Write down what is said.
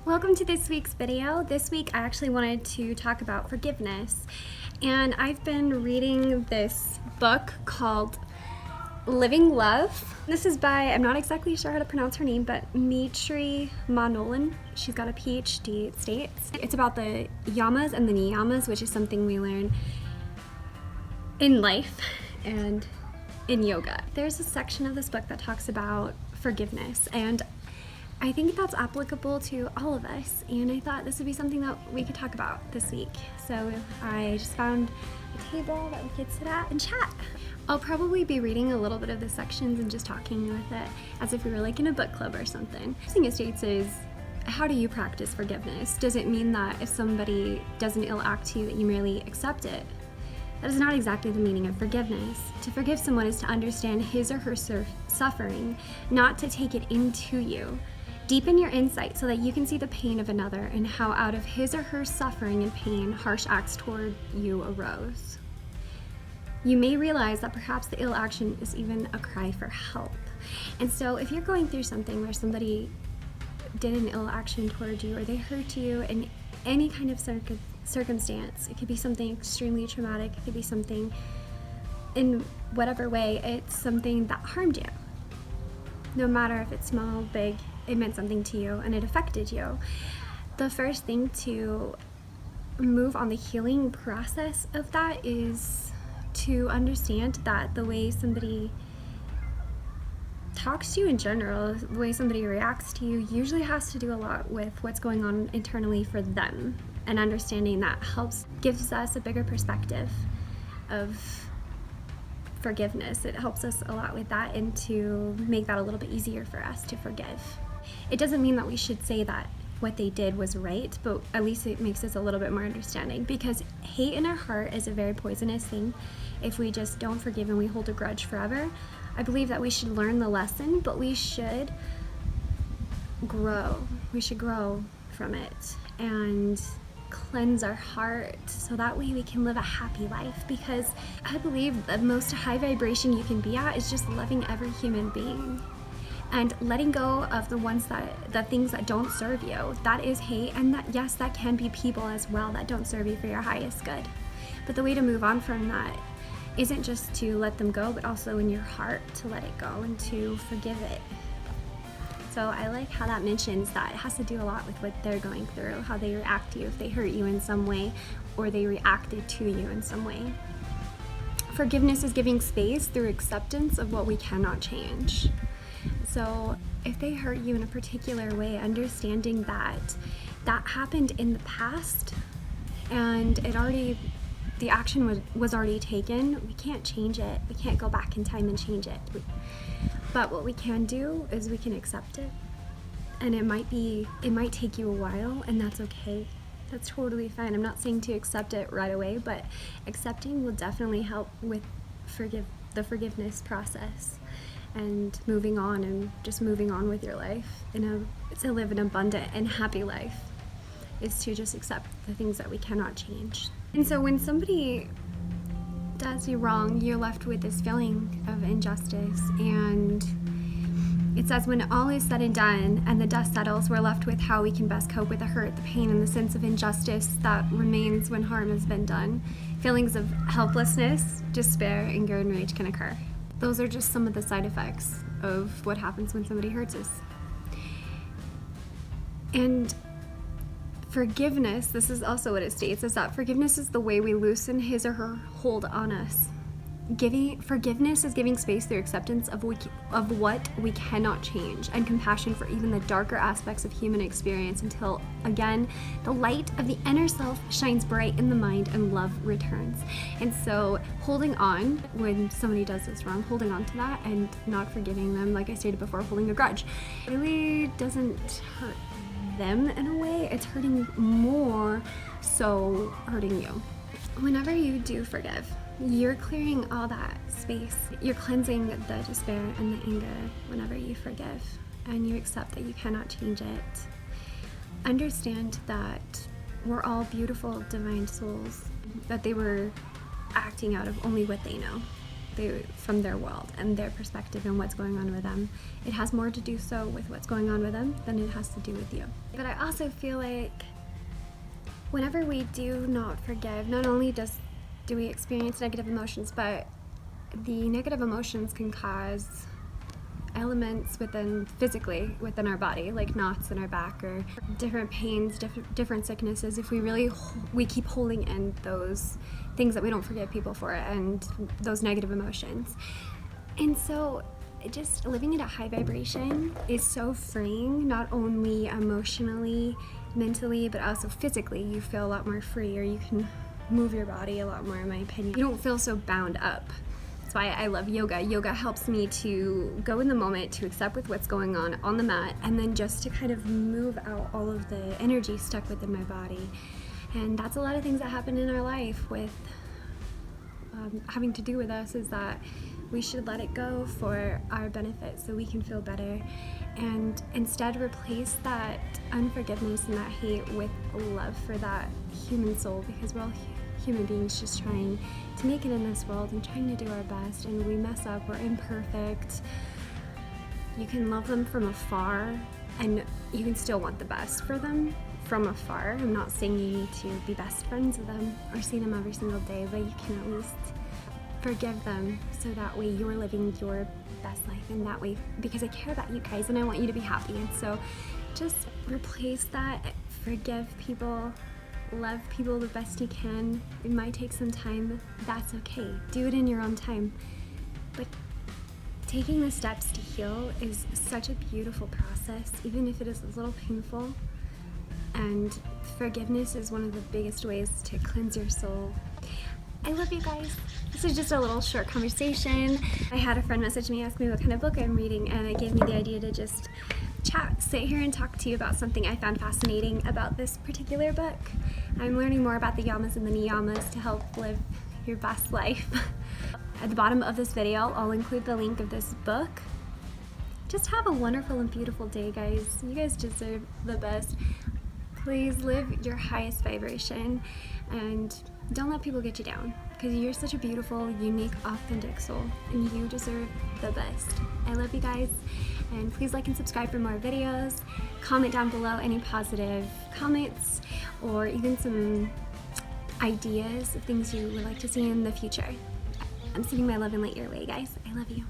Welcome to this week's video. This week I actually wanted to talk about forgiveness, and I've been reading this book called Living Love. This is by, I'm not exactly sure how to pronounce her name, but Maetreyii Ma Nolan. She's got a PhD, it states. It's about the yamas and the niyamas, which is something we learn in life and in yoga. There's a section of this book that talks about forgiveness, and I think that's applicable to all of us, and I thought this would be something that we could talk about this week. So I just found a table that we could sit at and chat. I'll probably be reading a little bit of the sections and just talking with it as if we were like in a book club or something. The thing it states is, how do you practice forgiveness? Does it mean that if somebody does an ill act to you that you merely accept it? That is not exactly the meaning of forgiveness. To forgive someone is to understand his or her suffering, not to take it into you. Deepen your insight so that you can see the pain of another and how out of his or her suffering and pain, harsh acts toward you arose. You may realize that perhaps the ill action is even a cry for help. And so if you're going through something where somebody did an ill action toward you or they hurt you in any kind of circumstance, it could be something extremely traumatic, it could be something in whatever way, it's something that harmed you. No matter if it's small, big, it meant something to you and it affected you. The first thing to move on the healing process of that is to understand that the way somebody talks to you in general, the way somebody reacts to you, usually has to do a lot with what's going on internally for them. And understanding that gives us a bigger perspective of forgiveness. It helps us a lot with that and to make that a little bit easier for us to forgive. It doesn't mean that we should say that what they did was right, but at least it makes us a little bit more understanding, because hate in our heart is a very poisonous thing. If we just don't forgive and we hold a grudge forever, I believe that we should learn the lesson, but we should grow. We should grow from it and cleanse our heart so that way we can live a happy life, because I believe the most high vibration you can be at is just loving every human being and letting go of the things that don't serve you. That is hate, and that, yes, that can be people as well that don't serve you for your highest good. But the way to move on from that isn't just to let them go, but also in your heart to let it go and to forgive it. So I like how that mentions that it has to do a lot with what they're going through, how they react to you, if they hurt you in some way or they reacted to you in some way. Forgiveness is giving space through acceptance of what we cannot change. So if they hurt you in a particular way, understanding that that happened in the past and the action was already taken, we can't change it. We can't go back in time and change it. But what we can do is we can accept it. And it might take you a while, and that's okay. That's totally fine. I'm not saying to accept it right away, but accepting will definitely help with the forgiveness process and moving on and just moving on with your life. To live an abundant and happy life is to just accept the things that we cannot change. And so when somebody does you wrong, you're left with this feeling of injustice, and it says when all is said and done and the dust settles, we're left with how we can best cope with the hurt, the pain, and the sense of injustice that remains when harm has been done. Feelings of helplessness, despair, anger, and rage can occur. Those are just some of the side effects of what happens when somebody hurts us. And forgiveness, this is also what it states, is that forgiveness is the way we loosen his or her hold on us. Forgiveness is giving space through acceptance of what we cannot change, and compassion for even the darker aspects of human experience until, again, the light of the inner self shines bright in the mind and love returns. And so holding on when somebody does us wrong, holding on to that and not forgiving them, like I stated before, holding a grudge, really doesn't hurt them in a way. It's hurting more so hurting you. Whenever you do forgive, you're clearing all that space. You're cleansing the despair and the anger whenever you forgive and you accept that you cannot change it. Understand that we're all beautiful divine souls, that they were acting out of only what they know. from their world and their perspective and what's going on with them. It has more to do so with what's going on with them than it has to do with you. But I also feel like whenever we do not forgive, not only do we experience negative emotions, but the negative emotions can cause elements physically within our body, like knots in our back or different pains, different sicknesses, if we keep holding in those things that we don't forgive people for and those negative emotions. And so just living at a high vibration is so freeing, not only emotionally, mentally, but also physically. You feel a lot more free, or you can move your body a lot more, in my opinion. You don't feel so bound up. That's why I love yoga. Yoga helps me to go in the moment, to accept with what's going on the mat, and then just to kind of move out all of the energy stuck within my body. And that's a lot of things that happen in our life with having to do with us, is that we should let it go for our benefit so we can feel better, and instead replace that unforgiveness and that hate with love for that human soul, because we're all human beings just trying to make it in this world and trying to do our best, and we mess up, we're imperfect. You can love them from afar and you can still want the best for them from afar. I'm not saying you need to be best friends with them or see them every single day, but you can at least forgive them so that way you're living your best life, and that way, because I care about you guys and I want you to be happy. And so just replace that, forgive people, love people the best you can. It might take some time, that's okay. Do it in your own time. But taking the steps to heal is such a beautiful process, even if it is a little painful. And forgiveness is one of the biggest ways to cleanse your soul. I love you guys. This is just a little short conversation. I had a friend message me, ask me what kind of book I'm reading, and it gave me the idea to just sit here and talk to you about something I found fascinating about this particular book. I'm learning more about the yamas and the niyamas to help live your best life. At the bottom of this video, I'll include the link of this book. Just have a wonderful and beautiful day, guys. You guys deserve the best. Please live your highest vibration and don't let people get you down, because you're such a beautiful, unique, authentic soul, and you deserve the best. I love you guys, and please like and subscribe for more videos. Comment down below any positive comments or even some ideas of things you would like to see in the future. I'm sending my love and light your way, guys. I love you.